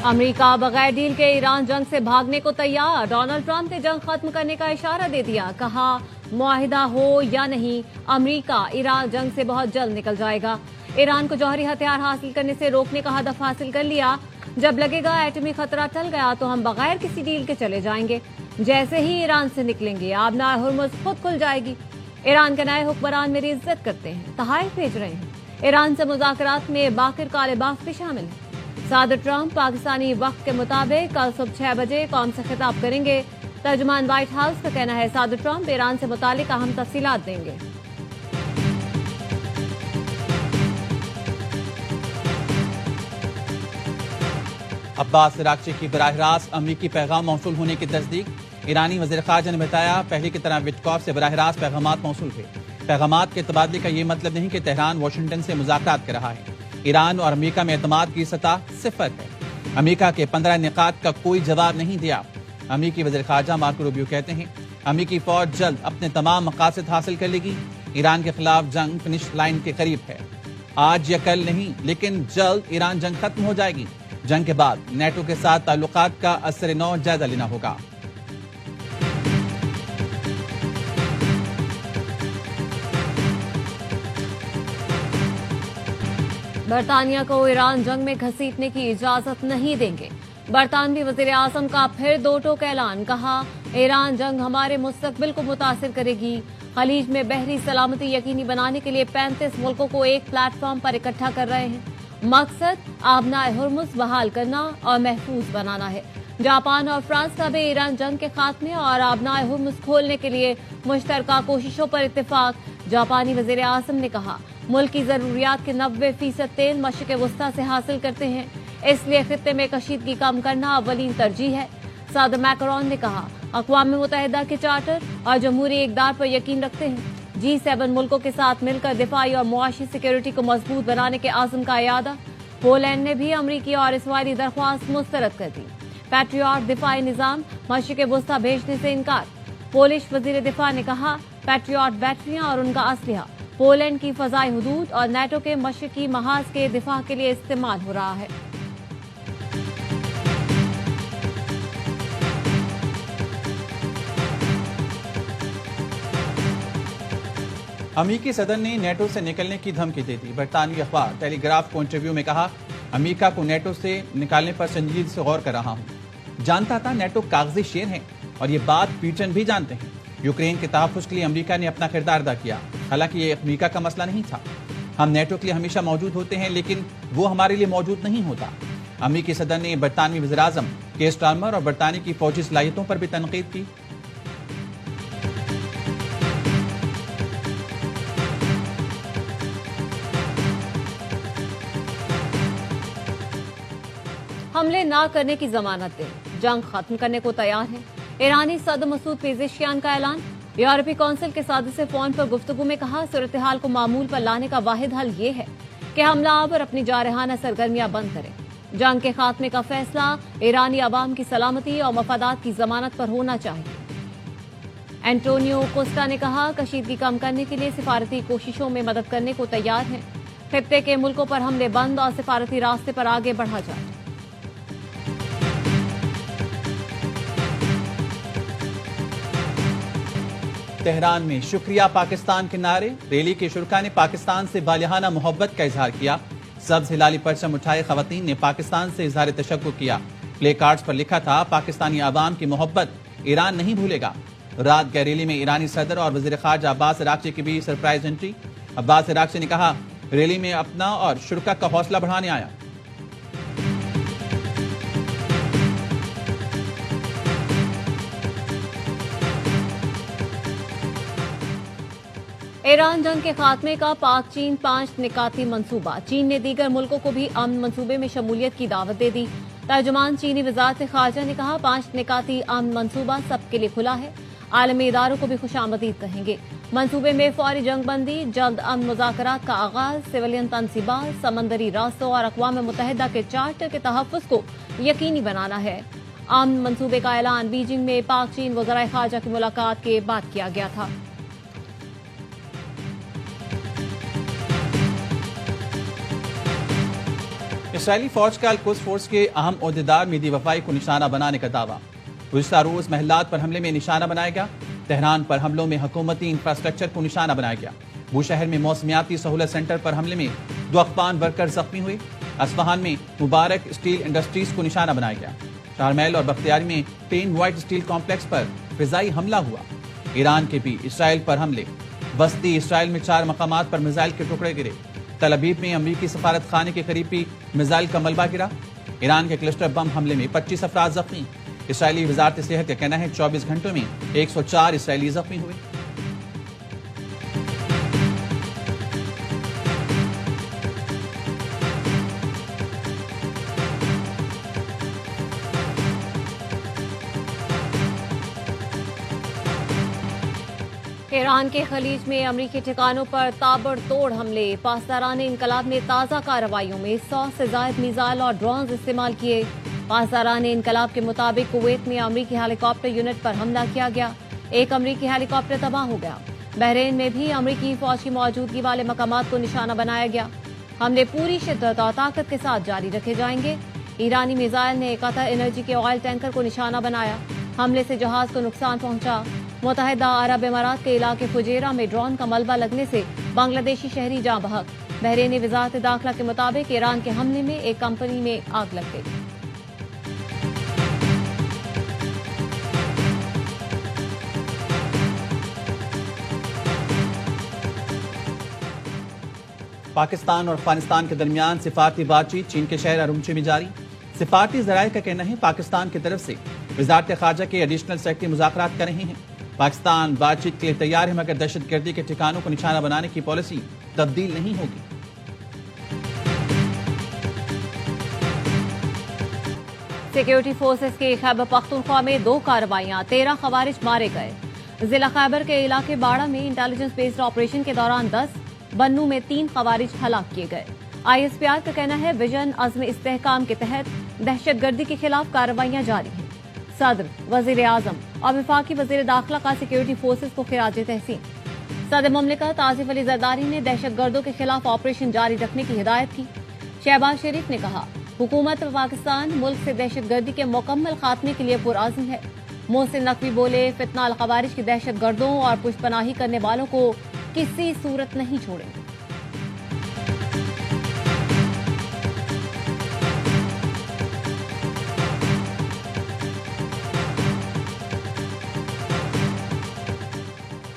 امریکہ بغیر ڈیل کے ایران جنگ سے بھاگنے کو تیار، ڈونلڈ ٹرمپ نے جنگ ختم کرنے کا اشارہ دے دیا، کہا معاہدہ ہو یا نہیں امریکہ ایران جنگ سے بہت جلد نکل جائے گا۔ ایران کو جوہری ہتھیار حاصل کرنے سے روکنے کا ہدف حاصل کر لیا، جب لگے گا ایٹمی خطرہ ٹل گیا تو ہم بغیر کسی ڈیل کے چلے جائیں گے، جیسے ہی ایران سے نکلیں گے آبنائے ہرمز خود کھل جائے گی۔ ایران کے نئے حکمران میری عزت کرتے ہیں، تحائف بھیج رہے ہیں۔ ایران سے مذاکرات میں باقر کالباف بھی شامل ہیں۔ صدر ٹرمپ پاکستانی وقت کے مطابق کل صبح 6 بجے قوم سے خطاب کریں گے۔ ترجمان وائٹ ہاؤس کا کہنا ہے صدر ٹرمپ ایران سے متعلق اہم تفصیلات دیں گے۔ عباس اراغچی کی براہ راست امریکی پیغام موصول ہونے کی تصدیق۔ ایرانی وزیر خارجہ نے بتایا پہلے کی طرح وٹکاف سے براہ راست پیغامات موصول ہوئے۔ پیغامات کے تبادلے کا یہ مطلب نہیں کہ تہران واشنگٹن سے مذاکرات کر رہا ہے۔ ایران اور امریکہ میں اعتماد کی سطح 0 ہے۔ امریکہ کے 15 نکات کا کوئی جواب نہیں دیا۔ امریکی وزیر خارجہ مارکو روبیو کہتے ہیں امریکی فوج جلد اپنے تمام مقاصد حاصل کر لے گی۔ ایران کے خلاف جنگ فنش لائن کے قریب ہے۔ آج یا کل نہیں لیکن جلد ایران جنگ ختم ہو جائے گی۔ جنگ کے بعد نیٹو کے ساتھ تعلقات کا اثر نو جائزہ لینا ہوگا۔ برطانیہ کو ایران جنگ میں گھسیٹنے کی اجازت نہیں دیں گے۔ برطانوی وزیر اعظم کا پھر دو ٹوک اعلان، کہا ایران جنگ ہمارے مستقبل کو متاثر کرے گی۔ خلیج میں بحری سلامتی یقینی بنانے کے لیے 35 ملکوں کو ایک پلیٹ فارم پر اکٹھا کر رہے ہیں۔ مقصد آبنائے ہرمز بحال کرنا اور محفوظ بنانا ہے۔ جاپان اور فرانس کا بھی ایران جنگ کے خاتمے اور آبنائے ہرمز کھولنے کے لیے مشترکہ کوششوں پر اتفاق۔ جاپانی وزیر اعظم نے کہا ملک کی ضروریات کے 90% تیل مشرق وسطی سے حاصل کرتے ہیں، اس لیے خطے میں کشیدگی کم کرنا اولین ترجیح ہے۔ صدر میکرون نے کہا اقوام متحدہ کے چارٹر اور جمہوری اقدار پر یقین رکھتے ہیں۔ G7 ملکوں کے ساتھ مل کر دفاعی اور معاشی سیکیورٹی کو مضبوط بنانے کے عزم کا اعادہ۔ پولینڈ نے بھی امریکی اور اسرائیلی درخواست مسترد کر دی۔ پیٹریاٹ دفاعی نظام مشرق وسطی بھیجنے سے انکار۔ پولش وزیر دفاع نے کہا پیٹریاٹ بیٹریاں اور ان کا اسلحہ پولینڈ کی فضائی حدود اور نیٹو کے مشرقی محاذ کے دفاع کے لیے استعمال ہو رہا ہے۔ امریکی صدر نے نیٹو سے نکلنے کی دھمکی دے دی۔ برطانوی اخبار ٹیلی گراف کو انٹرویو میں کہا امریکہ کو نیٹو سے نکالنے پر سنجیدگی سے غور کر رہا ہوں۔ جانتا تھا نیٹو کاغذی شیر ہیں اور یہ بات پیٹن بھی جانتے ہیں۔ یوکرین کے تحفظ کے لیے امریکہ نے اپنا کردار ادا کیا، حالانکہ یہ امریکہ کا مسئلہ نہیں تھا۔ ہم نیٹو کے لیے ہمیشہ موجود ہوتے ہیں لیکن وہ ہمارے لیے موجود نہیں ہوتا۔ امریکی صدر نے برطانوی وزیر اعظم کیئر سٹارمر اور برطانیہ کی فوجی صلاحیتوں پر بھی تنقید کی۔ حملے نہ کرنے کی ضمانت دیں، جنگ ختم کرنے کو تیار ہیں۔ ایرانی صدر مسعود پیزشکیان کا اعلان۔ یورپی کونسل کے صدر سے فون پر گفتگو میں کہا صورتحال کو معمول پر لانے کا واحد حل یہ ہے کہ حملہ آور اپنی جارحانہ سرگرمیاں بند کریں۔ جنگ کے خاتمے کا فیصلہ ایرانی عوام کی سلامتی اور مفادات کی ضمانت پر ہونا چاہیے۔ اینٹونیو کوسٹا نے کہا کشیدگی کم کرنے کے لیے سفارتی کوششوں میں مدد کرنے کو تیار ہیں۔ خطے کے ملکوں پر حملے بند اور سفارتی راستے پر آگے بڑھا جائے۔ تہران میں شکریہ پاکستان کے نعرے، ریلی کے شرکاء نے پاکستان سے بالہانہ محبت کا اظہار کیا۔ سبز ہلالی پرچم اٹھائے خواتین نے پاکستان سے اظہار تشکر کیا۔ پلے کارڈز پر لکھا تھا پاکستانی عوام کی محبت ایران نہیں بھولے گا۔ رات گئے ریلی میں ایرانی صدر اور وزیر خارجہ عباس اراغچی کی بھی سرپرائز انٹری۔ عباس اراغچی نے کہا ریلی میں اپنا اور شرکاء کا حوصلہ بڑھانے آیا۔ ایران جنگ کے خاتمے کا پاک چین 5 نکاتی منصوبہ۔ چین نے دیگر ملکوں کو بھی امن منصوبے میں شمولیت کی دعوت دے دی۔ ترجمان چینی وزارت خارجہ نے کہا 5 نکاتی امن منصوبہ سب کے لیے کھلا ہے۔ عالمی اداروں کو بھی خوش آمدید کہیں گے۔ منصوبے میں فوری جنگ بندی، جلد امن مذاکرات کا آغاز، سویلین تنصیبات، سمندری راستوں اور اقوام متحدہ کے چارٹر کے تحفظ کو یقینی بنانا ہے۔ امن منصوبے کا اعلان بیجنگ میں پاک چین وزرائے خارجہ کی ملاقات کے بعد کیا گیا تھا۔ اسرائیلی فوج کا القدس فورس کے اہم عہدیدار مہدی وفائی کو نشانہ بنانے کا دعویٰ. گزشتہ روز محلات پر حملے میں نشانہ بنایا گیا. تہران پر حملوں میں حکومتی انفراسٹرکچر کو نشانہ بنایا گیا. بوشہر میں موسمیاتی سہولت سینٹر پر حملے میں 2 افغان ورکر زخمی ہوئے. اصفہان میں مبارک اسٹیل انڈسٹریز کو نشانہ بنایا گیا. شارمیل اور بختیاری میں ٹین وائٹ اسٹیل کمپلیکس پر فضائی حملہ ہوا. ایران کے بھی اسرائیل پر حملے. وسطی اسرائیل میں 4 مقامات پر میزائل کے ٹکڑے گرے. تل ابیب میں امریکی سفارت خانے کے قریب بھی میزائل کا ملبہ گرا. ایران کے کلسٹر بم حملے میں 25 افراد زخمی. اسرائیلی وزارت صحت کا کہنا ہے 24 گھنٹوں میں 104 اسرائیلی زخمی ہوئے. ایران کے خلیج میں امریکی ٹھکانوں پر تابڑ توڑ حملے. پاسداران انقلاب نے تازہ کارروائیوں میں 100 سے زائد میزائل اور ڈرونز استعمال کیے. پاسداران انقلاب کے مطابق کویت میں امریکی ہیلی کاپٹر یونٹ پر حملہ کیا گیا. 1 امریکی ہیلی کاپٹر تباہ ہو گیا. بحرین میں بھی امریکی فوج کی موجودگی والے مقامات کو نشانہ بنایا گیا. حملے پوری شدت اور طاقت کے ساتھ جاری رکھے جائیں گے. ایرانی میزائل نے قطر انرجی کے آئل ٹینکر کو نشانہ بنایا. حملے سے جہاز کو نقصان پہنچا. متحدہ عرب امارات کے علاقے فجیرہ میں ڈرون کا ملبہ لگنے سے بنگلہ دیشی شہری جاں بحق. بحرینی وزارت داخلہ کے مطابق ایران کے حملے میں ایک کمپنی میں آگ لگ گئی. پاکستان اور افغانستان کے درمیان سفارتی بات چیت چین کے شہر ارومچی میں جاری. سفارتی ذرائع کا کہنا ہے پاکستان کی طرف سے وزارت خارجہ کے ایڈیشنل سیکرٹری مذاکرات کر رہے ہیں. پاکستان بات چیت کے لیے تیار ہے مگر دہشت گردی کے ٹھکانوں کو نشانہ بنانے کی پالیسی تبدیل نہیں ہوگی. سیکیورٹی فورسز کے خیبر پختونخوا میں 2 کارروائیاں. 13 خوارج مارے گئے. ضلع خیبر کے علاقے باڑہ میں انٹیلیجنس بیسڈ آپریشن کے دوران 10، بنو میں 3 خوارج ہلاک کیے گئے. ISPR کا کہنا ہے ویژن عزم استحکام کے تحت دہشت گردی کے خلاف کارروائیاں جاری ہیں. صدر، وزیر اعظم اور وفاقی وزیر داخلہ کا سیکیورٹی فورسز کو خراج تحسین. صدر مملکت آصف علی زرداری نے دہشت گردوں کے خلاف آپریشن جاری رکھنے کی ہدایت کی. شہباز شریف نے کہا حکومت پاکستان ملک سے دہشت گردی کے مکمل خاتمے کے لیے پرعزم ہے. محسن نقوی بولے فتنہ الخوارج کی دہشت گردوں اور پشت پناہی کرنے والوں کو کسی صورت نہیں چھوڑیں گے.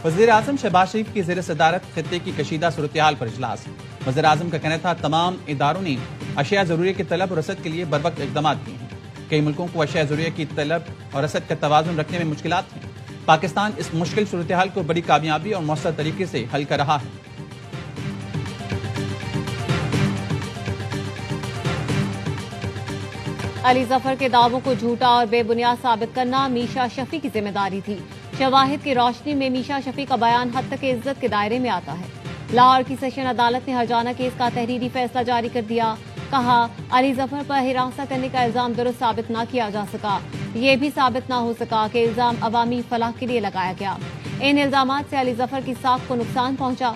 وزیر اعظم شہباز شریف کی زیر صدارت خطے کی کشیدہ صورتحال پر اجلاس. وزیر اعظم کا کہنا تھا تمام اداروں نے اشیاء ضروریہ کی طلب اور رسد کے لیے بروقت اقدامات کیے ہیں. کئی ملکوں کو اشیاء ضروریہ کی طلب اور رسد کا توازن رکھنے میں مشکلات ہیں. پاکستان اس مشکل صورتحال کو بڑی کامیابی اور مؤثر طریقے سے حل کر رہا ہے. علی ظفر کے دعووں کو جھوٹا اور بے بنیاد ثابت کرنا میشا شفیع کی ذمہ داری تھی. شواہد کی روشنی میں میشا شفیع کا بیان حد تک عزت کے دائرے میں آتا ہے. لاہور کی سیشن عدالت نے ہرجانہ کیس کا تحریری فیصلہ جاری کر دیا. کہا علی ظفر پر ہراساں کرنے کا الزام درست ثابت نہ کیا جا سکا. یہ بھی ثابت نہ ہو سکا کہ الزام عوامی فلاح کے لیے لگایا گیا. ان الزامات سے علی ظفر کی ساکھ کو نقصان پہنچا.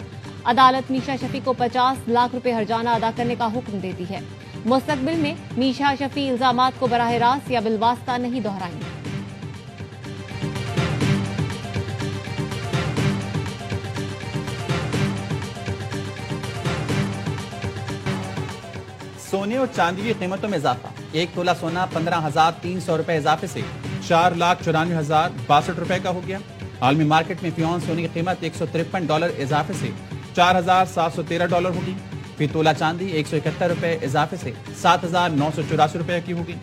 عدالت میشا شفیع کو 50 لاکھ روپے ہرجانہ ادا کرنے کا حکم دیتی ہے. مستقبل میں میشا شفیع الزامات کو براہ راست یا بالواسطہ نہیں دہرائیں گے. سونے اور چاندی کی قیمتوں میں اضافہ. 1 تولہ سونا 15,300 روپے اضافے سے 4,94,062 روپے کا ہو گیا. عالمی مارکیٹ میں فی اونس سونے کی قیمت $153 اضافے سے $4,713 ہوگی. فی تولہ چاندی 171 روپے اضافے سے 7,984 روپے کی ہوگی.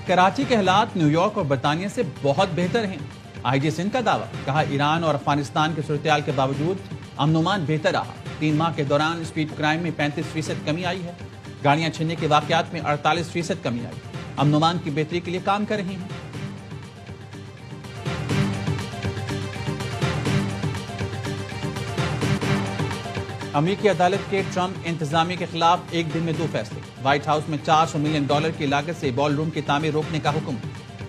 کراچی کے حالات نیو یارک اور برطانیہ سے بہت بہتر ہیں. آئی جی سندھ کا دعویٰ. کہا ایران اور افغانستان کی صورتحال کے باوجود امن و امان بہتر رہا. 3 ماہ کے دوران اسپیڈ کرائم میں 35% کمی آئی ہے. گاڑیاں چھیننے کے واقعات میں 48% کمی آئی. امن و امان کی بہتری کے لیے کام کر رہے ہیں. امریکی عدالت کے ٹرمپ انتظامیہ کے خلاف ایک دن میں 2 فیصلے. وائٹ ہاؤس میں $400 ملین کی لاگت سے بال روم کی تعمیر روکنے کا حکم.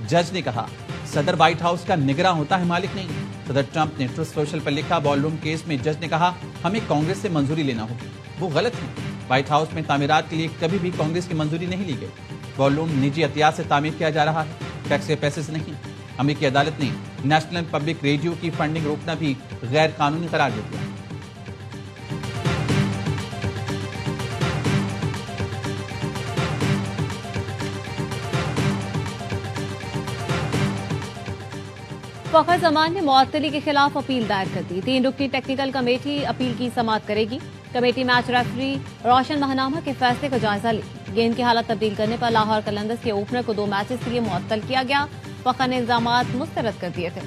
جج نے کہا صدر وائٹ ہاؤس کا نگراں ہوتا ہے، مالک نہیں۔ صدر ٹرمپ نے ٹروتھ سوشل پر لکھا، بال روم کیس میں جج نے کہا ہمیں کانگریس سے منظوری لینا ہوگی۔ وہ غلط ہے، وائٹ ہاؤس میں تعمیرات کے لیے کبھی بھی کانگریس کی منظوری نہیں لی گئی۔ بال روم نجی عطیات سے تعمیر کیا جا رہا ہے، ٹیکس کے پیسے سے نہیں۔ امریکی عدالت نے نیشنل پبلک ریڈیو کی فنڈنگ روکنا بھی غیر قانونی قرار دے دیا۔ فخر زمان نے معطلی کے خلاف اپیل دائر کر دی۔ 3 رکنی ٹیکنیکل کمیٹی اپیل کی سماعت کرے گی۔ کمیٹی میچ ریفری روشن ماہنامہ کے فیصلے کا جائزہ لے گی۔ گیند کی حالت تبدیل کرنے پر لاہور قلندرز کے اوپنر کو 2 میچز کے لیے معطل کیا گیا۔ فخر نے الزامات مسترد کر دیے تھے۔